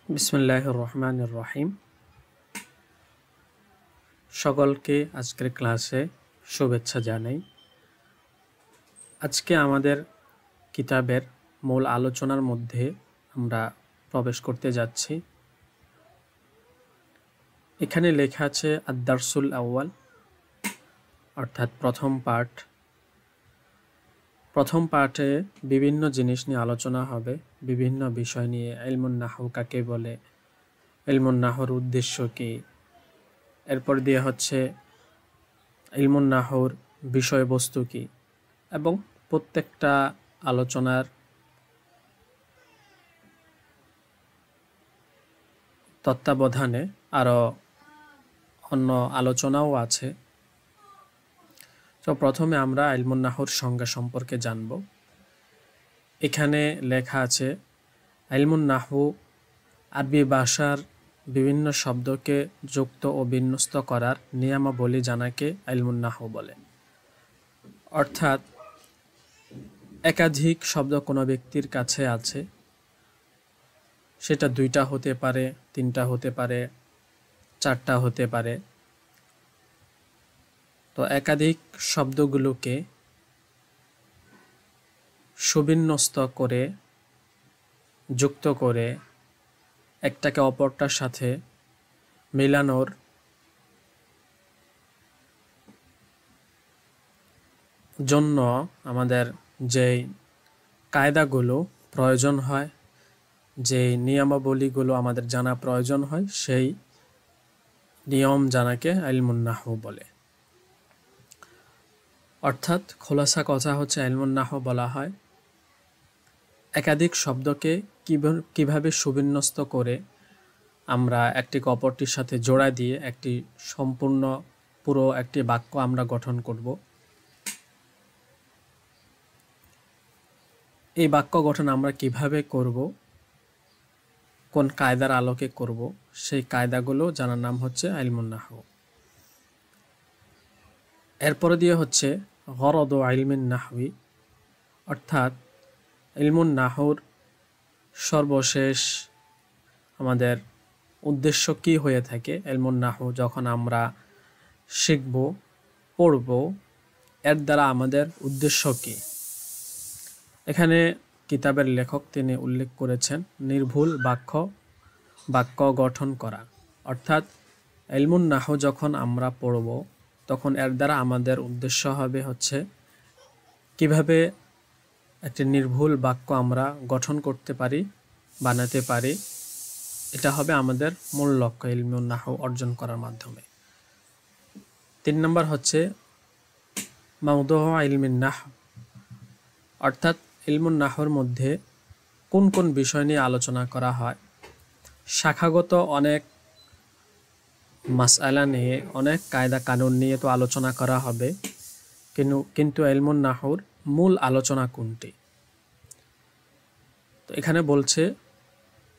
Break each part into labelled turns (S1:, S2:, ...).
S1: বিসমিল্লাহির রহমানির রহিম। সকলকে আজকের ক্লাসে শুভেচ্ছা জানাই। আজকে আমাদের কিতাবের মূল আলোচনার মধ্যে আমরা প্রবেশ করতে যাচ্ছি। এখানে লেখা আছে আদ-দারসুল আউয়াল, অর্থাৎ প্রথম পাঠ। প্রথম পাঠে বিভিন্ন জিনিস নিয়ে আলোচনা হবে, বিভিন্ন বিষয় নিয়ে। ইলমুন নাহউ কাকে বলে, ইলমুন নাহউর উদ্দেশ্য কী, এরপর দিয়ে হচ্ছে ইলমুন নাহউর বিষয়বস্তু কী, এবং প্রত্যেকটা আলোচনার তত্ত্বাবধানে আরও অন্য আলোচনাও আছে। তো প্রথমে আমরা ইলমুন নাহউর সংজ্ঞা সম্পর্কে জানব। এখানে লেখা আছে ইলমুন নাহউ আরবি ভাষার বিভিন্ন শব্দকে যুক্ত ও বিন্যস্ত করার নিয়মাবলী জানাকে ইলমুন নাহউ বলে। অর্থাৎ একাধিক শব্দ কোনো ব্যক্তির কাছে আছে, সেটা 2টা হতে পারে, 3টা হতে পারে, 4টা হতে পারে। তো একাধিক শব্দগুলোকে সুবিন্যস্ত করে, যুক্ত করে, একটাকে অপরটার সাথে মেলানোর জন্য আমাদের যে কায়দাগুলো প্রয়োজন হয়, যে নিয়মাবলীগুলো আমাদের জানা প্রয়োজন হয়, সেই নিয়ম জানাকে ইলমুন নাহউ বলে। অর্থাৎ খোলাসা কথা হচ্ছে, ইলমুন নাহউ বলা হয় একাধিক শব্দকে কিভাবে সুবিন্যস্ত করে আমরা একটি অপরটির সাথে জোড়া দিয়ে একটি সম্পূর্ণ পুরো একটি বাক্য আমরা গঠন করব। এই বাক্য গঠন আমরা কিভাবে করব, কোন কায়দার আলোকে করব, সেই কায়দাগুলো জানার নাম হচ্ছে ইলমুন নাহউ। এরপরে দিয়ে হচ্ছে গরদ ইলমিন নাহউই, অর্থাৎ ইলমুন নাহউর সর্বশেষ আমাদের উদ্দেশ্য কি হয়ে থাকে। ইলমুন নাহউ যখন আমরা শিখব, পড়ব, এর দ্বারা আমাদের উদ্দেশ্য কি। এখানে কিতাবের লেখক তিনি উল্লেখ করেছেন নির্ভুল বাক্য গঠন করা। অর্থাৎ ইলমুন নাহউ যখন আমরা পড়ব, তখন এর দ্বারা আমাদের উদ্দেশ্য হবে হচ্ছে কিভাবে একটি নির্ভুল বাক্য আমরা গঠন করতে পারি, বানাতে পারি। এটা হবে আমাদের মূল লক্ষ্য ইলমুন নাহউ অর্জন করার মাধ্যমে। 3 নম্বর হচ্ছে মাওদুউ ইলমিন নাহউ, অর্থাৎ ইলমুন নাহউর মধ্যে কোন কোন বিষয় নিয়ে আলোচনা করা হয়। শাখাগত অনেক মাসআলা নিয়ে, অনেক কায়দা কানুন নিয়ে তো আলোচনা করা হবে, কিন্তু ইলমুন নাহউর মূল আলোচনা কোনটি। তো এখানে বলছে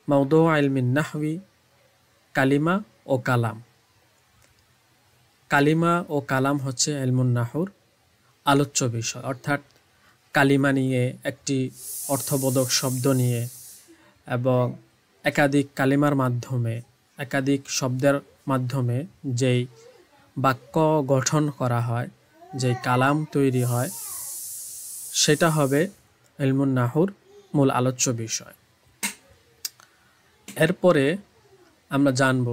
S1: মাওদুউ ইলমিন নাহউই কালিমা ও কালাম। কালিমা ও কালাম হচ্ছে ইলমুন নাহউর আলোচ্য বিষয়। অর্থাৎ কালিমা নিয়ে, একটি অর্থবোধক শব্দ নিয়ে, এবং একাধিক কালিমার মাধ্যমে, একাধিক শব্দের মাধ্যমে যেই বাক্য গঠন করা হয়, যেই কালাম তৈরি হয়, সেটা হবে ইলমুন নাহউর মূল আলোচ্য বিষয়। এরপরে আমরা জানব,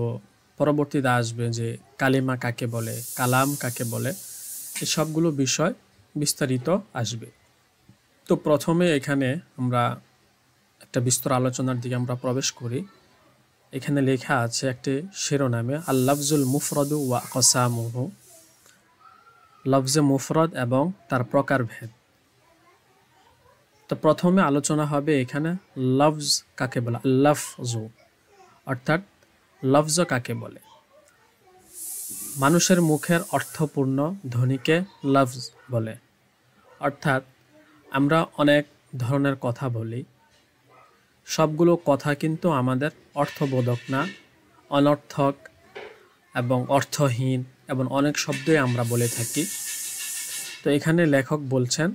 S1: পরবর্তীতে আসবে যে কালিমা কাকে বলে, কালাম কাকে বলে, এই সবগুলো বিষয় বিস্তারিত আসবে। তো প্রথমে এখানে আমরা একটা বিস্তর আলোচনার দিকে আমরা প্রবেশ করি। এখানে লেখা আছে একটি শিরোনামে আল লাফজুল মুফরাদু ওয়া আকসামুহু, লফজে মুফরদ এবং তার প্রকারভেদ। তো প্রথমে আলোচনা হবে এখানে লফজ কাকে বলে, লাফজু, অর্থাৎ লফজ কাকে বলে। মানুষের মুখের অর্থপূর্ণ ধ্বনিকে লফজ বলে। অর্থাৎ আমরা অনেক ধরনের কথা বলি, সবগুলো কথা কিন্তু আমাদের অর্থবোধক না, অনর্থক এবং অর্থহীন, এবং অনেক শব্দই আমরা বলে থাকি। তো এখানে লেখক বলছেন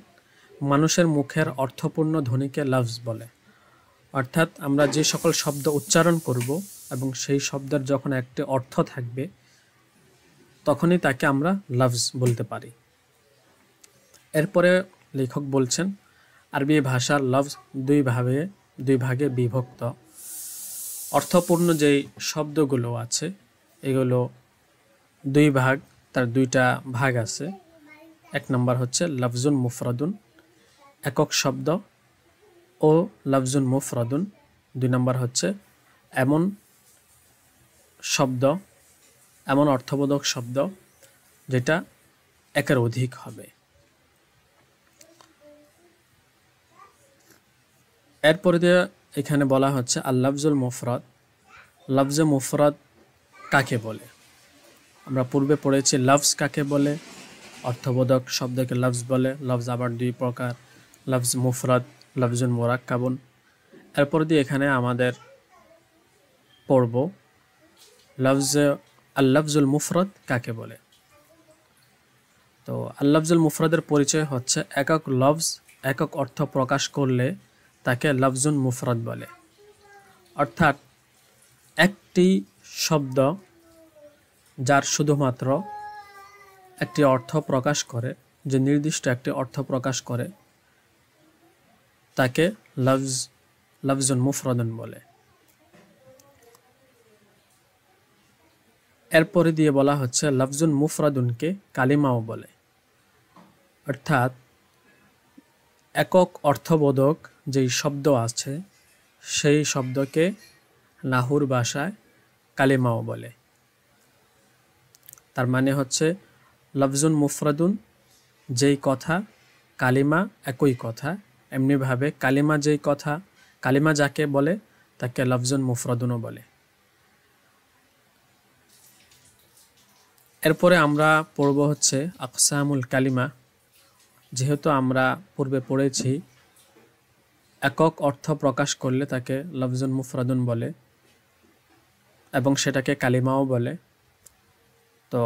S1: মানুষের মুখের অর্থপূর্ণ ধ্বনিকে লফজ বলে। অর্থাৎ আমরা যে সকল শব্দ উচ্চারণ করব এবং সেই শব্দের যখন একটি অর্থ থাকবে তখনই তাকে আমরা লফজ বলতে পারি। এরপরে লেখক বলছেন আরবি ভাষার লফজ দুই ভাগে বিভক্ত। অর্থপূর্ণ যেই শব্দগুলো আছে এগুলো দুই ভাগ, তার দুইটা ভাগ আছে। এক নম্বর হচ্ছে লফজুন মুফরাদুন, একক শব্দ, ও লফজুন মুফরাদুন, দুই নম্বর হচ্ছে এমন শব্দ, এমন অর্থবোধক শব্দ যেটা একের অধিক হবে। এরপরে দিয়ে এখানে বলা হচ্ছে আল লফজুল মুফরাদ। লফজে মুফরাদ কাকে বলে? আমরা পূর্বে পড়েছি লফজ কাকে বলে, অর্থবোধক শব্দকে লফজ বলে। লফজ আবার দুই প্রকার, লফজ মুফরাদ, লফজুন মুরাক্কাবুন। এরপর দিয়ে এখানে আমাদের পড়ব আল লফজুল মুফরাদ কাকে বলে। তো আল লফজুল মুফরাদের পরিচয় হচ্ছে একক লফজ একক অর্থ প্রকাশ করলে তাকে লফজুন মুফরাদ বলে। অর্থাৎ একটি শব্দ যার শুধুমাত্র একটি অর্থ প্রকাশ করে, যে নির্দিষ্ট একটি অর্থ প্রকাশ করে, তাকে লফজুন মুফরাদুন বলে। এরপরে দিয়ে বলা হচ্ছে লফজুন মুফরাদুনকে কালিমাও বলে। অর্থাৎ একক অর্থবোধক যেই শব্দ আছে সেই শব্দকে নাহুর ভাষায় কালিমাও বলে। তার মানে হচ্ছে লফজুন মুফরাদুন যেই কথা, কালিমা একই কথা, এমনিভাবে কালিমা যেই কথা, কালিমা যাকে বলে তাকে লফজুন মুফরাদুনও বলে। এরপরে আমরা পড়ব হচ্ছে আকসামুল কালিমা। যেহেতু আমরা পূর্বে পড়েছি একক অর্থ প্রকাশ করলে তাকে লফজুন মুফরাদুন বলে এবং সেটাকে কালিমাও বলে। তো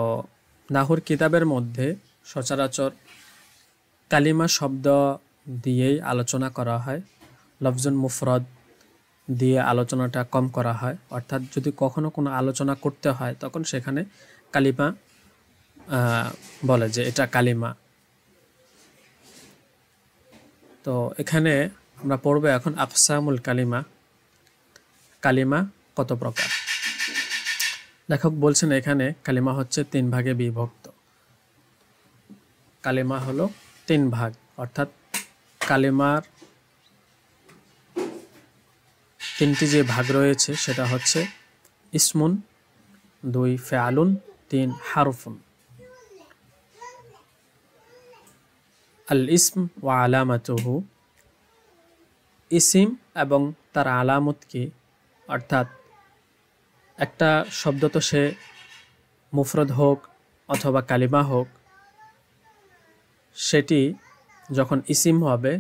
S1: নাহুর কিতাবের মধ্যে সচরাচর কালিমা শব্দ দিয়েই আলোচনা করা হয়, লফজুন মুফরাদ দিয়ে আলোচনাটা কম করা হয়। অর্থাৎ যদি কখনো কোনো আলোচনা করতে হয় তখন সেখানে কালিমা বলে যে এটা কালিমা। তো এখানে আমরা পড়ব এখন আকসামুল কালিমা। কালিমা কত প্রকার? লেখক বলছেন এখানে কালিমা হচ্ছে তিন ভাগে বিভক্ত। কালিমা হলো তিন ভাগ, অর্থাৎ কালিমার তিনটি যে ভাগ রয়েছে সেটা হচ্ছে ইসমুন, দুই ফেআলুন, তিন হারফুন। আল ইসম ওয়া আলামাতুহু, ইসিম এবং তার আলামত কি? অর্থাৎ একটা শব্দ তো সে মুফরদ হোক অথবা কালিমা হোক, সেটি যখন ইসিম হবে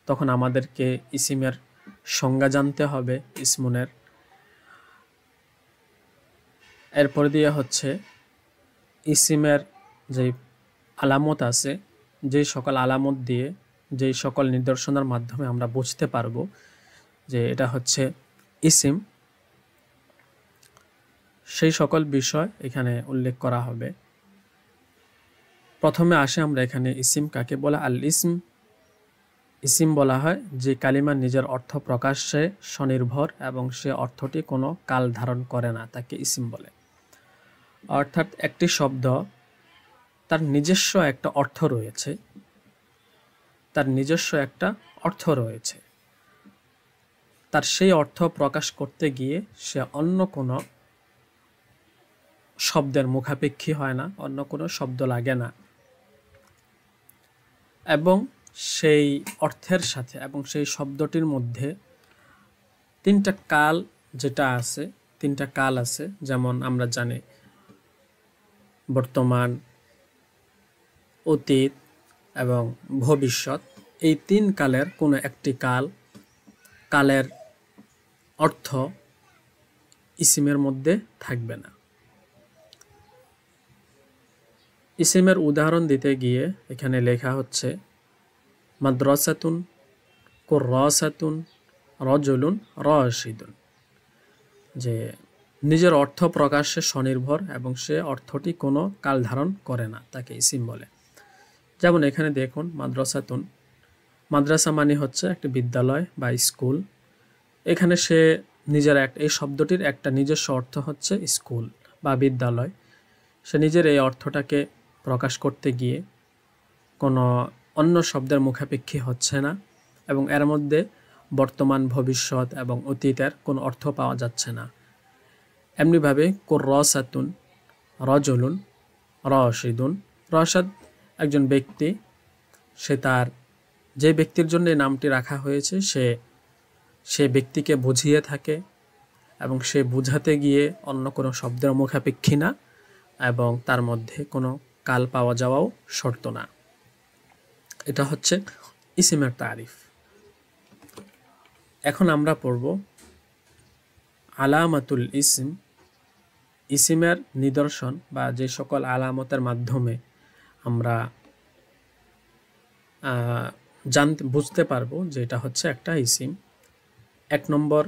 S1: তখন আমাদেরকে ইসিমের সংজ্ঞা জানতে হবে ইসমুনের। এরপর দিয়ে হচ্ছে ইসিমের যে আলামত আছে, যেই সকল আলামত দিয়ে, যেই সকল নিদর্শনের মাধ্যমে আমরা বুঝতে পারবো যে এটা হচ্ছে ইসিম, সেই সকল বিষয় এখানে উল্লেখ করা হবে। প্রথমে আসে আমরা এখানে ইসিম কাকে বলে। আল ইসম, ইসিম বলা হয় যে কালিমার নিজের অর্থ প্রকাশে স্বনির্ভর এবং সে অর্থটি কোনো কাল ধারণ করে না, তাকে ইসিম বলে। অর্থাৎ একটি শব্দ তার নিজস্ব একটা অর্থ রয়েছে, তার নিজস্ব একটা অর্থ রয়েছে, তার সেই অর্থ প্রকাশ করতে গিয়ে সে অন্য কোনো শব্দের মুখাপেক্ষী হয় না, অন্য কোনো শব্দ লাগে না, এবং সেই অর্থের সাথে এবং সেই শব্দটির মধ্যে তিনটা কাল যেটা আছে, তিনটা কাল আছে, যেমন আমরা জানি বর্তমান, অতীত এবং ভবিষ্যৎ। এই তিন কালের কোনো একটি কালের অর্থ ইসিমের মধ্যে থাকবে না। ইসিমের উদাহরণ দিতে গিয়ে এখানে লেখা হচ্ছে মাদ্রাসাতুন, কুররাসাতুন, রজুলুন রাশিদুন, যে নিজের অর্থ প্রকাশে স্বনির্ভর এবং সে অর্থটি কোনো কাল ধারণ করে না, তাকে ইসিম বলে। যেমন এখানে দেখুন মাদ্রাসাতুন, মাদ্রাসা মানে হচ্ছে একটি বিদ্যালয় বা স্কুল। এখানে সে নিজের এই শব্দটির একটা নিজস্ব অর্থ হচ্ছে স্কুল বা বিদ্যালয়। সে নিজের এই অর্থটাকে প্রকাশ করতে গিয়ে কোনো অন্য শব্দের মুখাপেক্ষী হচ্ছে না এবং এর মধ্যে বর্তমান, ভবিষ্যৎ এবং অতীতের কোনো অর্থ পাওয়া যাচ্ছে না। এমনিভাবে কুররাসাতুন রজুলুন রাশিদুন, রাশাদ একজন ব্যক্তি, সে তার যে ব্যক্তির জন্য এই নামটি রাখা হয়েছে সে ব্যক্তিকে বুঝিয়ে থাকে এবং সে বুঝাতে গিয়ে অন্য কোনো শব্দের মুখাপেক্ষী না এবং তার মধ্যে কোনো কাল পাওয়া যাওয়াও শর্ত না। এটা হচ্ছে ইসিমের তারিফ। এখন আমরা পড়ব আলামাতুল ইসিম, ইসিমের নিদর্শন বা যে সকল আলামতের মাধ্যমে আমরা বুঝতে পারবো যে এটা হচ্ছে একটা ইসিম। 1 নম্বর,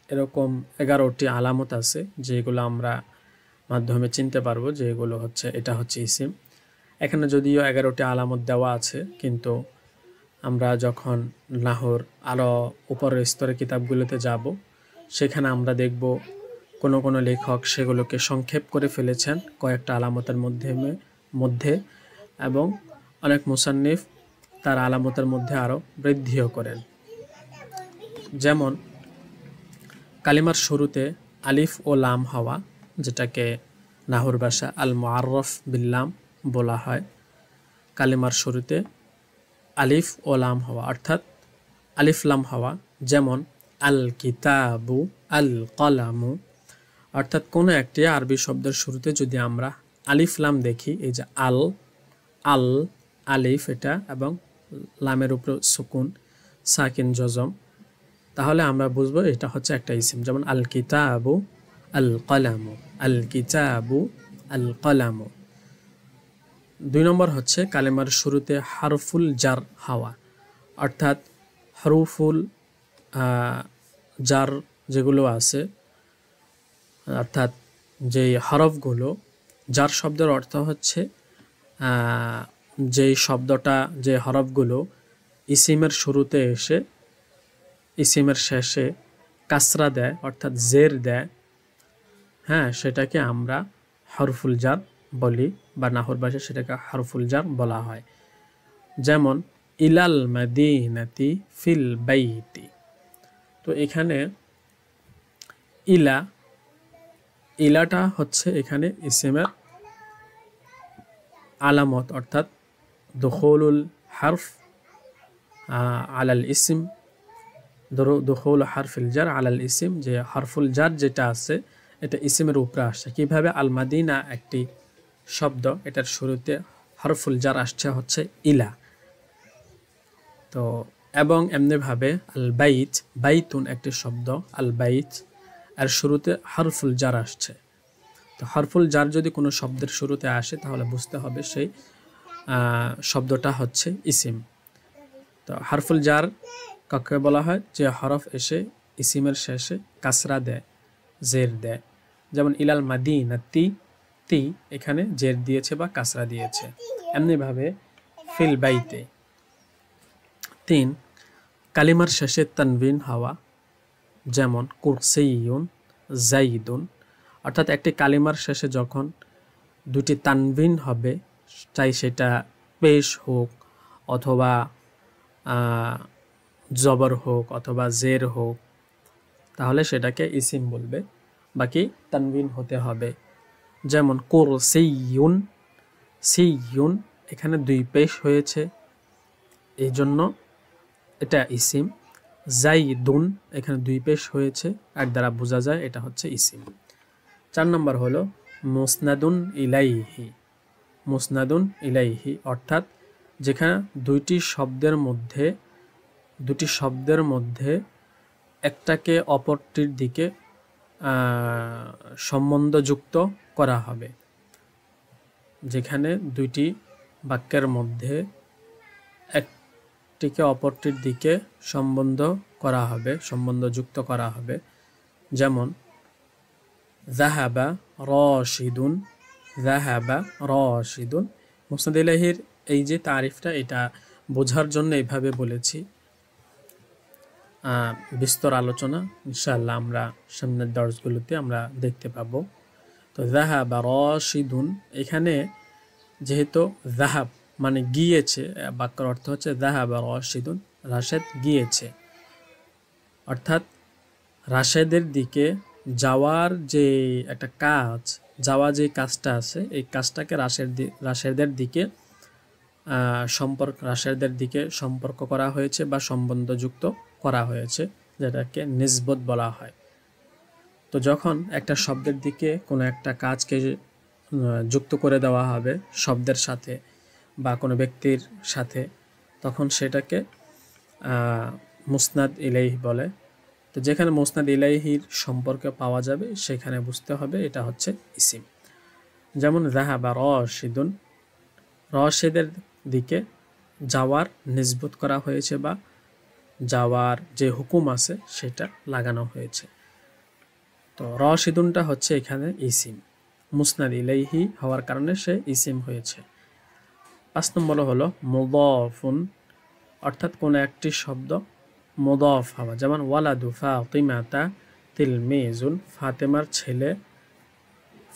S1: এরকম 11টি আলামত আছে যেগুলো আমরা মাধ্যমে চিনতে পারবো যে এগুলো হচ্ছে, এটা হচ্ছে ইসিম। এখানে যদিও 11টি আলামত দেওয়া আছে, কিন্তু আমরা যখন নাহর আরও উপরের স্তরের কিতাবগুলোতে যাব সেখানে আমরা দেখব কোনো লেখক সেগুলোকে সংক্ষেপ করে ফেলেছেন কয়েকটা আলামতের মধ্যে এবং অনেক মুসান্নিফ তার আলামতের মধ্যে আরও বৃদ্ধিও করেন। যেমন কালিমার শুরুতে আলিফ ও লাম হওয়া, যেটাকে নাহর ভাষা আল মুআররাফ বিল্লাম বলা হয়। কালিমার শুরুতে আলিফ ও লাম হওয়া অর্থাৎ আলিফ লাম হওয়া, যেমন আল কিতাবু, আল কলামু। অর্থাৎ কোনো একটি আরবি শব্দের শুরুতে যদি আমরা আলিফ লাম দেখি, এই যে আল, আল, আলিফ এটা এবং লামের উপর সুকুন, সাকিন, জজম, তাহলে আমরা বুঝবো এটা হচ্ছে একটা ইসিম। যেমন আল কিতাবু, আল কলামু, আল কিতাবু, আল কলামু। 2 নম্বর হচ্ছে কালেমার শুরুতে হারফুল জার হওয়া, অর্থাৎ হরফুল জার যেগুলো আছে, অর্থাৎ যেই হরফগুলো, জার শব্দের অর্থ হচ্ছে যেই শব্দটা, যে হরফগুলো ইসিমের শুরুতে এসে ইসিমের শেষে কাসরা দেয় অর্থাৎ জের দেয়, হ্যাঁ, সেটাকে আমরা হরফুল জার বলি বা নাহর ভাষায় সেটাকে হরফুল জার বলা হয়। যেমন ইলাল মাদিনাতি ফিল বাইতি। তো এখানে ইলাটা হচ্ছে এখানে ইসিমের আলামত, অর্থাৎ দুখুলুল হারফ আলাল ইসিম, দুখুল হারফুল জার আলাল ইসিম, যে হারফুল জার যেটা আছে এটা ইসিমের উপরে আসছে। কিভাবে? আল মাদিনা একটি শব্দ, এটার শুরুতে হরফুল জার আসছে হচ্ছে ইলা। তো এবং এমনিভাবে আল বাইত, বাইতুন একটি শব্দ, আল বাইত এর শুরুতে হরফুল জার আসছে। তো হরফুল জার যদি কোনো শব্দের শুরুতে আসে তাহলে বুঝতে হবে সেই শব্দটা হচ্ছে ইসিম। তো হরফুল জার কাকে বলা হয়? যে হরফ এসে ইসিমের শেষে কাসরা দেয়, জের দেয়। যেমন ইলাল মাদিনা, তি এখানে জের দিয়েছে বা কাসরা দিয়েছে। এমনিভাবে ফিল বাইতে। 3 কালিমার শেষে তানবিন হওয়া, যেমন কুরসিয়ুন, জাইদুন। অর্থাৎ একটি কালিমার শেষে যখন 2টি তানবিন হবে, চাই সেটা পেশ হোক অথবা জবর হোক অথবা জের হোক, তাহলে সেটাকে ইসিম বলবে, বাকি তানবিন হতে হবে। যেমন কুরসিয়ুন, সিয়ুন এখানে 2 পেশ হয়েছে, এই জন্য এটা ইসিম। জাইদুন এখানে 2 পেশ হয়েছে, এর দ্বারা বোঝা যায় এটা হচ্ছে ইসিম। 4 নম্বর হলো মুসনাদুন ইলাইহি। মুসনাদুন ইলাইহি অর্থাৎ যেখানে 2টি শব্দের মধ্যে একটাকে অপরটির দিকে সম্বন্ধযুক্ত করা হবে। যেখানে 2টি বাক্যের মধ্যে একটিকে অপরটির দিকে সম্বন্ধ করা হবে, সম্বন্ধযুক্ত করা হবে। যেমন যাহাবা রাশিদুন, যাহাবা রাশিদুন। মুসনাদ ইলাইহির এই যে তারিফটা, এটা বোঝার জন্য এইভাবে বলেছি। বিস্তর আলোচনা ইনশাআল্লাহ আমরা সামনের দর্শগুলোতে আমরা দেখতে পাবো। তো যাহাবা রাশিদুন, এখানে যেহেতু যাহাব মানে গিয়েছে, বাক্যের অর্থ হচ্ছে যাহাবা রাশিদুন, রাশেদ গিয়েছে। অর্থাৎ রাশেদের দিকে যাওয়ার যে একটা কাজ, যাওয়া যে কাজটা আছে, এই কাজটাকে রাশেদের দিকে রাশেদের দিকে সম্পর্ক করা হয়েছে বা সম্বন্ধযুক্ত করা হয়েছে, যেটাকে নিসবত বলা হয়। তো যখন একটা শব্দের দিকে কোনো একটা কাজকে যুক্ত করে দেওয়া হবে শব্দের সাথে বা কোনো ব্যক্তির সাথে, তখন সেটাকে মুসনাদ ইলাইহি বলে। তো যেখানে মুসনাদ ইলাইহির সম্পর্কে পাওয়া যাবে সেখানে বুঝতে হবে এটা হচ্ছে ইসিম। যেমন যাহাবা রাশিদুন, রাশেদের দিকে যাওয়ার নিসবত করা হয়েছে বা যাওয়ার যে হুকুম আছে সেটা লাগানো হয়েছে। তো রাশিদুনটা হচ্ছে এখানে ইসিম, মুসনাদ ইলাইহি হওয়ার কারণে সে ইসিম হয়েছে। 5 নম্বর হলো মুদাফুন, অর্থাৎ কোনো একটি শব্দ মুদাফ হওয়া। যেমন ওয়ালাদু ফাতিমাতা তিলমিজুন,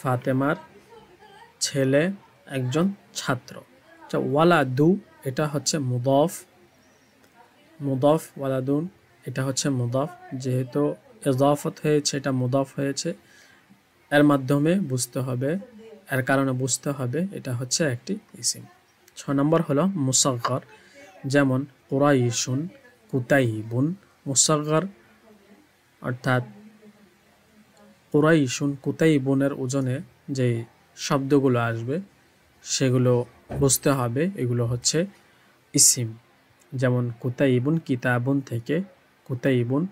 S1: ফাতেমার ছেলে একজন ছাত্র। আচ্ছা, ওয়ালাদু এটা হচ্ছে মুদাফ, ওয়ালাদুন এটা হচ্ছে মুদাফ, যেহেতু ইজাফত হয়েছে এটা মুদাফ হয়েছে, এর মাধ্যমে বুঝতে হবে, এর কারণে বুঝতে হবে এটা হচ্ছে একটি ইসিম। 6 নম্বর হলো মুসাগগর, যেমন কুরাইশুন কুতাইবুন। মুসাগগর অর্থাৎ কুরাইশুন কুতাইবুনের ওজনে যে শব্দগুলো আসবে সেগুলো বুঝতে হবে, এগুলো হচ্ছে ইসিম। যেমন কুতাইবুন কিতাবুন থেকে কুতাইবুন